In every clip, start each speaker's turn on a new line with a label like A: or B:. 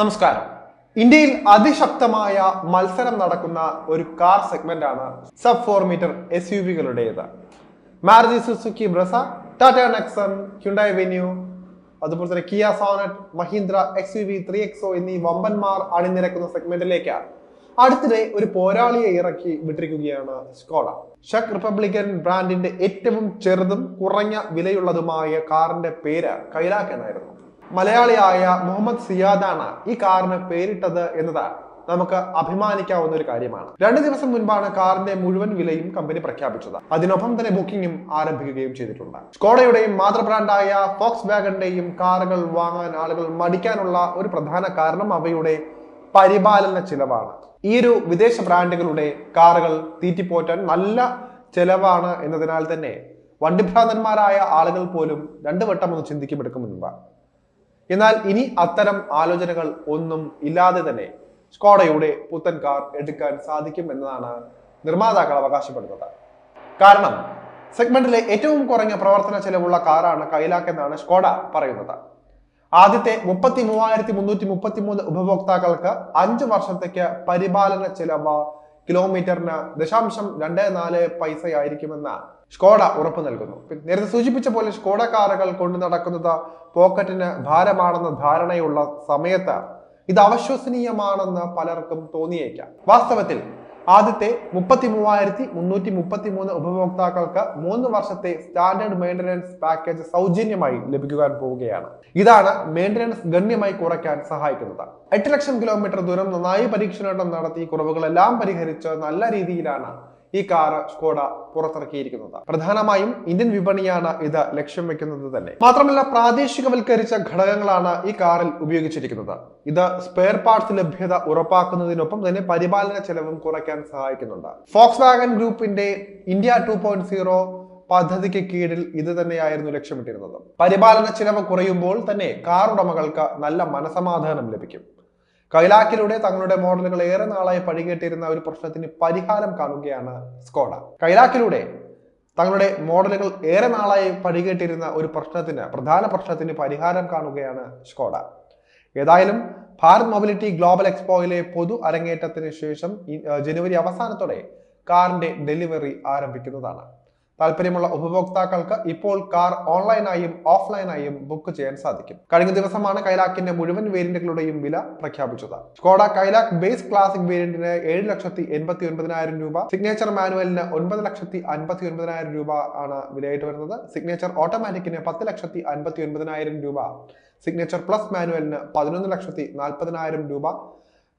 A: നമസ്കാരം. ഇന്ത്യയിൽ അതിശക്തമായ മത്സരം നടക്കുന്ന ഒരു കാർ സെഗ്മെന്റ് ആണ് സബ് 4 മീറ്റർ SUV-കളുടേത്. Maruti Suzuki Brezza, Tata Nexon, Hyundai Venue, അതുപോലെ തന്നെ Kia Sonet, Mahindra XUV 3XO എന്നീ വമ്പന്മാർ അണിനിരക്കുന്ന സെഗ്മെന്റിലേക്ക് അടുത്തിടെ ഒരു പോരാളിയെ ഇറക്കി വിട്ടിരിക്കുകയാണ് സ്കോഡ. ചെക്ക് റിപ്പബ്ലിക്കൻ ബ്രാൻഡിന്റെ ഏറ്റവും ചെറുതും കുറഞ്ഞ വിലയുള്ളതുമായ കാറിന്റെ പേര് കൈലാക് എന്നായിരുന്നു. മലയാളിയായ മുഹമ്മദ് സിയാദാണ് ഈ കാറിന് പേരിട്ടത് എന്നത് നമുക്ക് അഭിമാനിക്കാവുന്ന ഒരു കാര്യമാണ്. 2 ദിവസം മുൻപാണ് കാറിന്റെ മുഴുവൻ വിലയും കമ്പനി പ്രഖ്യാപിച്ചത്. അതിനൊപ്പം തന്നെ ബുക്കിംഗും ആരംഭിക്കുകയും ചെയ്തിട്ടുണ്ട്. സ്കോഡയുടെയും മാതൃ ബ്രാൻഡായ ഫോക്സ് വാഗന്റെയും കാറുകൾ വാങ്ങാൻ ആളുകൾ മടിക്കാനുള്ള ഒരു പ്രധാന കാരണം അവയുടെ പരിപാലന ചിലവാണ്. ഈ ഒരു വിദേശ ബ്രാൻഡുകളുടെ കാറുകൾ തീറ്റിപ്പോറ്റാൻ നല്ല ചെലവാണ് എന്നതിനാൽ തന്നെ വണ്ടിഭ്രാന്തന്മാരായ ആളുകൾ പോലും 2 വട്ടം ഒന്ന് ചിന്തിക്കുമെടുക്കും മുൻപ്. എന്നാൽ ഇനി അത്തരം ആലോചനകൾ ഒന്നും ഇല്ലാതെ തന്നെ സ്കോഡയുടെ പുത്തൻ കാർ എടുക്കാൻ സാധിക്കും എന്നതാണ് നിർമ്മാതാക്കൾ അവകാശപ്പെടുന്നത്. കാരണം സെഗ്മെന്റിലെ ഏറ്റവും കുറഞ്ഞ പ്രവർത്തന ചെലവുള്ള കാറാണ് കൈലാക് എന്നാണ് സ്കോഡ പറയുന്നത്. ആദ്യത്തെ 33,333 ഉപഭോക്താക്കൾക്ക് 5 വർഷത്തേക്ക് പരിപാലന ചെലവ് കിലോമീറ്ററിന് 0.24 പൈസയായിരിക്കുമെന്ന് സ്കോഡ ഉറപ്പു നൽകുന്നു. നേരത്തെ സൂചിപ്പിച്ച പോലെ സ്കോഡ കാറുകൾ കൊണ്ടു നടക്കുന്നത് പോക്കറ്റിന് ഭാരമാണെന്ന ധാരണയുള്ള സമയത്ത് ഇത് അവിശ്വസനീയമാണെന്ന് പലർക്കും തോന്നിയേക്കാം. വാസ്തവത്തിൽ ആദ്യത്തെ 33,333 ഉപഭോക്താക്കൾക്ക് 3 വർഷത്തെ സ്റ്റാൻഡേർഡ് മെയിൻ്റനൻസ് പാക്കേജ് സൗജന്യമായി ലഭിക്കുവാൻ പോവുകയാണ്. ഇതാണ് മെയിൻ്റനൻസ് ഗണ്യമായി കുറയ്ക്കാൻ സഹായിക്കുന്നത്. 8 ലക്ഷം കിലോമീറ്റർ ദൂരം നന്നായി പരീക്ഷണം നടത്തി കുറവുകളെല്ലാം പരിഹരിച്ച് നല്ല രീതിയിലാണ് ഈ കാർ സ്കോഡ പുറത്തിറക്കിയിരിക്കുന്നത്. പ്രധാനമായും ഇന്ത്യൻ വിപണിയാണ് ഇത് ലക്ഷ്യം വെക്കുന്നത് തന്നെ. മാത്രമല്ല പ്രാദേശികവൽക്കരിച്ച ഘടകങ്ങളാണ് ഈ കാറിൽ ഉപയോഗിച്ചിരിക്കുന്നത്. ഇത് സ്പെയർ പാർട്സ് ലഭ്യത ഉറപ്പാക്കുന്നതിനൊപ്പം തന്നെ പരിപാലന ചെലവും കുറയ്ക്കാൻ സഹായിക്കുന്നുണ്ട്. ഫോക്സ് വാഗൻ ഗ്രൂപ്പിന്റെ ഇന്ത്യ 2.0 പദ്ധതിക്ക് കീഴിൽ ഇത് തന്നെയായിരുന്നു ലക്ഷ്യമിട്ടിരുന്നത്. പരിപാലന ചെലവ് കുറയുമ്പോൾ തന്നെ കാർ ഉടമകൾക്ക് നല്ല മനസമാധാനം ലഭിക്കും. കൈലാക്കിലൂടെ തങ്ങളുടെ മോഡലുകൾ ഏറെ നാളായി പഴികേട്ടിരുന്ന ഒരു പ്രശ്നത്തിന് പരിഹാരം കാണുകയാണ് സ്കോഡ. കൈലാക്കിലൂടെ തങ്ങളുടെ മോഡലുകൾ ഏറെ നാളായി പഴികേട്ടിരുന്ന ഒരു പ്രധാന പ്രശ്നത്തിന് പരിഹാരം കാണുകയാണ് സ്കോഡ. ഏതായാലും ഭാരത് മൊബിലിറ്റി ഗ്ലോബൽ എക്സ്പോയിലെ പൊതു അരങ്ങേറ്റത്തിന് ശേഷം ജനുവരി അവസാനത്തോടെ കാറിന്റെ ഡെലിവറി ആരംഭിക്കുന്നതാണ്. താല്പര്യമുള്ള ഉപഭോക്താക്കൾക്ക് ഇപ്പോൾ കാർ ഓൺലൈനായും ഓഫ്ലൈനായും ബുക്ക് ചെയ്യാൻ സാധിക്കും. കഴിഞ്ഞ ദിവസമാണ് കൈലാക്കിന്റെ മുഴുവൻ വേരിയന്റുകളുടെയും വില പ്രഖ്യാപിച്ചത്. സ്കോഡ കൈലാക് ബേസ് ക്ലാസിക് വേരിയന്റിന് 7,89,000 രൂപ, സിഗ്നേച്ചർ മാനുവലിന് 9,59,000 രൂപ ആണ് വിലയായിട്ട് വരുന്നത്. സിഗ്നേച്ചർ ഓട്ടോമാറ്റിക്കിന് 10,59,000 രൂപ, സിഗ്നേച്ചർ പ്ലസ് മാനുവലിന് 11,40,000 രൂപ,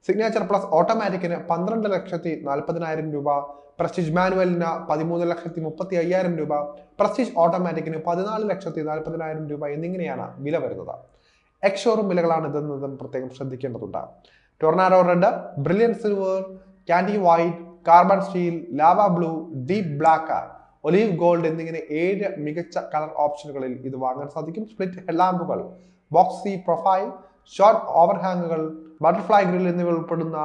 A: സിഗ്നേച്ചർ പ്ലസ് ഓട്ടോമാറ്റിക്കിന് 12,40,000 രൂപ, പ്രസ്റ്റീജ് മാനുവലിന് 13,35,000 രൂപ, പ്രസ്റ്റീജ് ഓട്ടോമാറ്റിക്കിന് 14,40,000 രൂപ എന്നിങ്ങനെയാണ് വില വരുന്നത്. എക്സ് ഷോറൂം വിലകളാണ് ഇതെന്നതും പ്രത്യേകം ശ്രദ്ധിക്കേണ്ടതുണ്ട്. Tornado red, brilliant silver, candy white, carbon steel, lava blue, deep black, olive gold എന്നിങ്ങനെ 7 മികച്ച കളർ ഓപ്ഷനുകളിൽ ഇത് വാങ്ങാൻ സാധിക്കും. സ്പ്ലിറ്റ് ഹെഡ്ലാമ്പുകൾ, ബോക്സി പ്രൊഫൈൽ, ഷോർട്ട് ഓവർഹാങ്ങുകൾ, ബട്ടർഫ്ലൈ ഗ്രിൽ എന്നിവ ഉൾപ്പെടുന്ന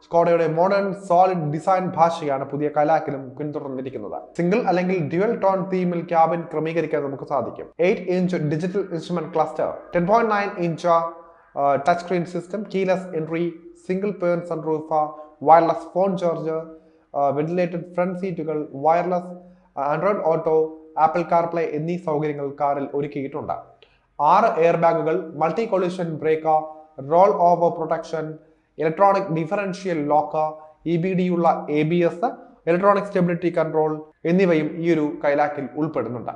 A: സ്കോഡയുടെ മോഡേൺ സോളിഡ് ഡിസൈൻ ഭാഷയാണ് പുതിയ കൈലാക്കിലും പിന്തുടർന്നിരിക്കുന്നത്. സിംഗിൾ അല്ലെങ്കിൽ ഡ്യുവൽ ടോൺ തീമിൽ ക്യാബിൻ ക്രമീകരിക്കാൻ നമുക്ക് സാധിക്കും. 8-ഇഞ്ച് ഡിജിറ്റൽ ഇൻസ്ട്രുമെന്റ് ക്ലസ്റ്റർ, 10.9-ഇഞ്ച് touch screen system, keyless entry, single pane sunroof, wireless phone charger, ventilated front സീറ്റുകൾ, wireless Android auto, apple CarPlay എന്നീ സൗകര്യങ്ങൾ കാറിൽ ഒരുക്കിയിട്ടുണ്ട്. 6 എയർ ബാഗുകൾ, multi collision breaker, roll over protection, electronic differential lock, EBD ഉള്ള ABS, electronic stability control എന്നിവയും ഈ ഒരു കൈലാക്കിൽ ഉൾപ്പെടുന്നുണ്ട്.